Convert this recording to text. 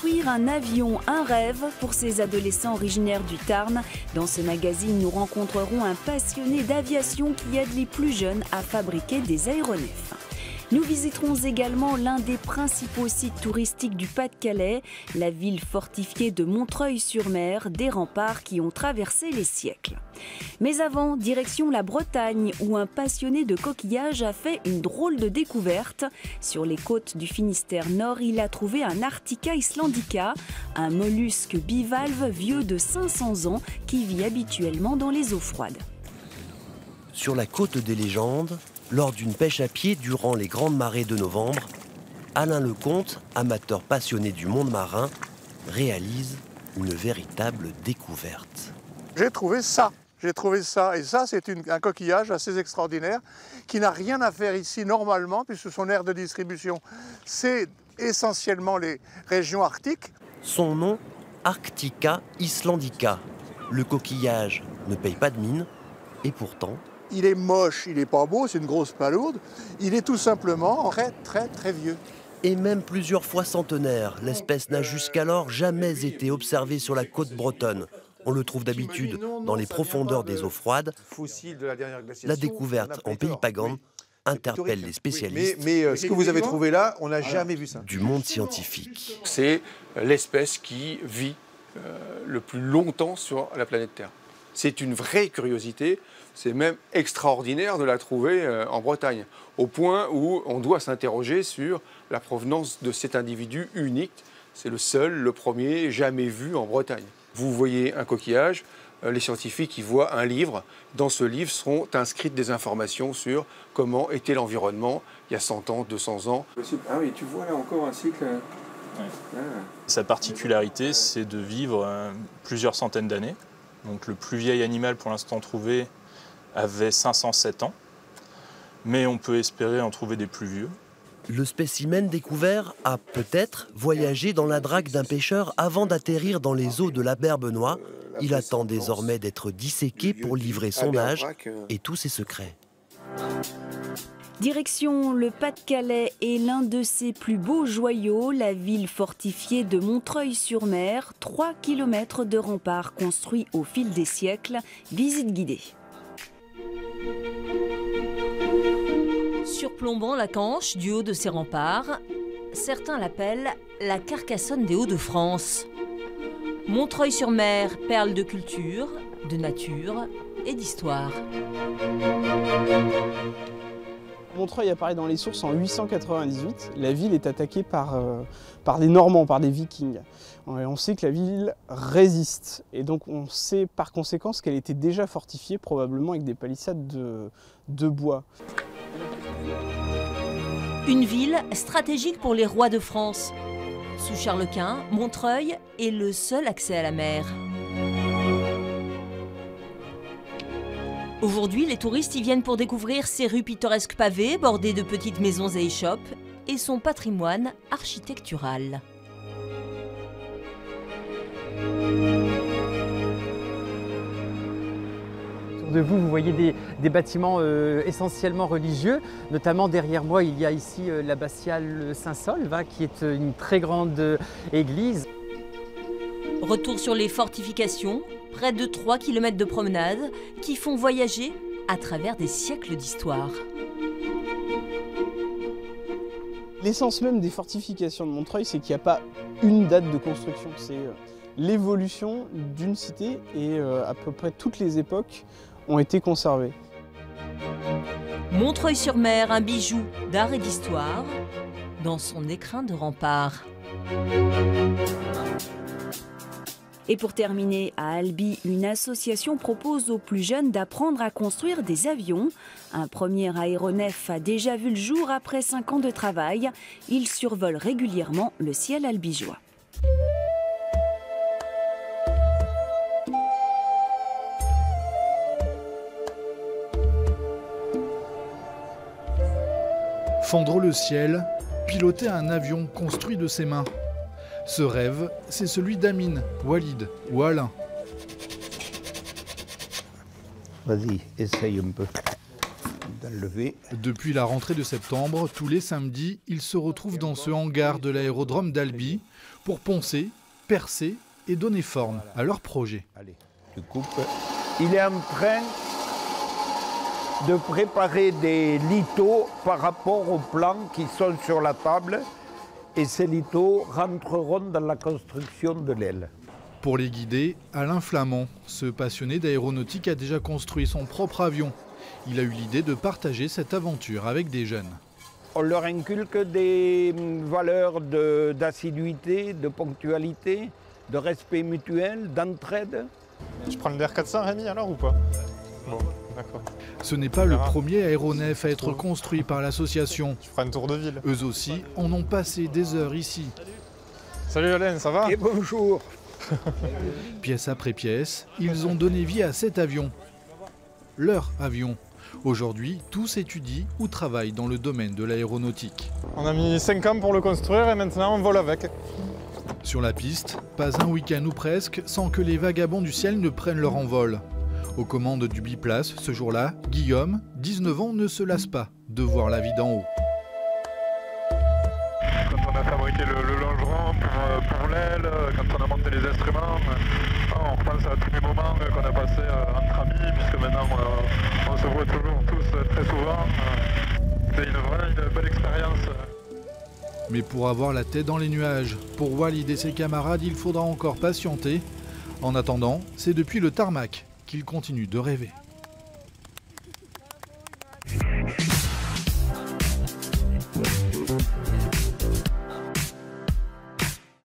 Construire un avion, un rêve pour ces adolescents originaires du Tarn. Dans ce magazine, nous rencontrerons un passionné d'aviation qui aide les plus jeunes à fabriquer des aéronefs. Nous visiterons également l'un des principaux sites touristiques du Pas-de-Calais, la ville fortifiée de Montreuil-sur-Mer, des remparts qui ont traversé les siècles. Mais avant, direction la Bretagne, où un passionné de coquillages a fait une drôle de découverte. Sur les côtes du Finistère Nord, il a trouvé un Arctica islandica, un mollusque bivalve vieux de 500 ans qui vit habituellement dans les eaux froides. Sur la côte des légendes, lors d'une pêche à pied durant les grandes marées de novembre, Alain Lecomte, amateur passionné du monde marin, réalise une véritable découverte. J'ai trouvé ça. Et ça, c'est un coquillage assez extraordinaire qui n'a rien à faire ici normalement, puisque son aire de distribution, c'est essentiellement les régions arctiques. Son nom, Arctica islandica. Le coquillage ne paye pas de mine, et pourtant... Il est moche, il n'est pas beau, c'est une grosse palourde. Il est tout simplement très vieux. Et même plusieurs fois centenaire, l'espèce n'a jusqu'alors jamais été observée sur la côte bretonne. On le trouve d'habitude dans les profondeurs des eaux froides. La découverte en Pays Pagan interpelle les spécialistes. Mais ce que vous avez trouvé là, on n'a jamais vu ça. Du monde scientifique. C'est l'espèce qui vit le plus longtemps sur la planète Terre. C'est une vraie curiosité. C'est même extraordinaire de la trouver en Bretagne, au point où on doit s'interroger sur la provenance de cet individu unique. C'est le seul, le premier, jamais vu en Bretagne. Vous voyez un coquillage, les scientifiques y voient un livre. Dans ce livre seront inscrites des informations sur comment était l'environnement il y a 100 ans, 200 ans. Ah oui, tu vois là encore un cycle. Ouais. Ah. Sa particularité, c'est de vivre plusieurs centaines d'années. Donc le plus vieil animal pour l'instant trouvé avait 507 ans, mais on peut espérer en trouver des plus vieux. Le spécimen découvert a peut-être voyagé dans la drague d'un pêcheur avant d'atterrir dans les eaux de la Berbenois. Il attend désormais d'être disséqué pour livrer son âge et tous ses secrets. Direction le Pas-de-Calais et l'un de ses plus beaux joyaux, la ville fortifiée de Montreuil-sur-Mer, 3 km de remparts construits au fil des siècles. Visite guidée. Surplombant la Canche du haut de ses remparts, certains l'appellent la Carcassonne des Hauts-de-France. Montreuil-sur-Mer, perle de culture, de nature et d'histoire. Montreuil apparaît dans les sources en 898. La ville est attaquée par des Normands, par des Vikings. On sait que la ville résiste et donc on sait par conséquent qu'elle était déjà fortifiée, probablement avec des palissades de bois. Une ville stratégique pour les rois de France. Sous Charles Quint, Montreuil est le seul accès à la mer. Aujourd'hui, les touristes y viennent pour découvrir ses rues pittoresques pavées, bordées de petites maisons et échoppes, et son patrimoine architectural. De vous, vous voyez des bâtiments essentiellement religieux. Notamment derrière moi, il y a ici l'abbatiale Saint-Solve, qui est une très grande église. Retour sur les fortifications, près de 3 km de promenade qui font voyager à travers des siècles d'histoire. L'essence même des fortifications de Montreuil, c'est qu'il n'y a pas une date de construction. C'est l'évolution d'une cité et à peu près toutes les époques ont été conservées. Montreuil-sur-Mer, un bijou d'art et d'histoire dans son écrin de rempart. Et pour terminer, à Albi, une association propose aux plus jeunes d'apprendre à construire des avions. Un premier aéronef a déjà vu le jour après 5 ans de travail. Il survole régulièrement le ciel albigeois. Fendre le ciel, piloter un avion construit de ses mains. Ce rêve, c'est celui d'Amine, Walid ou Alain. Vas-y, essaye un peu. Depuis la rentrée de septembre, tous les samedis, ils se retrouvent dans ce hangar de l'aérodrome d'Albi pour poncer, percer et donner forme à leur projet. Il est en train de préparer des lithos par rapport aux plans qui sont sur la table et ces lithos rentreront dans la construction de l'aile. Pour les guider, Alain Flamand, ce passionné d'aéronautique, a déjà construit son propre avion. Il a eu l'idée de partager cette aventure avec des jeunes. On leur inculque des valeurs d'assiduité, de ponctualité, de respect mutuel, d'entraide. Je prends le DR400, Rémi, alors ou pas? Bon, d'accord. Ce n'est pas le premier aéronef à être construit par l'association. Je ferai un tour de ville. Eux aussi en ont passé des heures ici. Salut Alain, ça va? Et bonjour. Pièce après pièce, ils ont donné vie à cet avion. Leur avion. Aujourd'hui, tous étudient ou travaillent dans le domaine de l'aéronautique. On a mis 5 ans pour le construire et maintenant on vole avec. Sur la piste, pas un week-end ou presque sans que les vagabonds du ciel ne prennent leur envol. Aux commandes du biplace, ce jour-là, Guillaume, 19 ans, ne se lasse pas de voir la vie d'en haut. Quand on a fabriqué le longeron pour l'aile, quand on a monté les instruments, on repense à tous les moments qu'on a passés entre amis, puisque maintenant on se voit toujours tous très souvent. C'est vraiment une belle expérience. Mais pour avoir la tête dans les nuages, pour Walid et ses camarades, il faudra encore patienter. En attendant, c'est depuis le tarmac qu'ils continuent de rêver.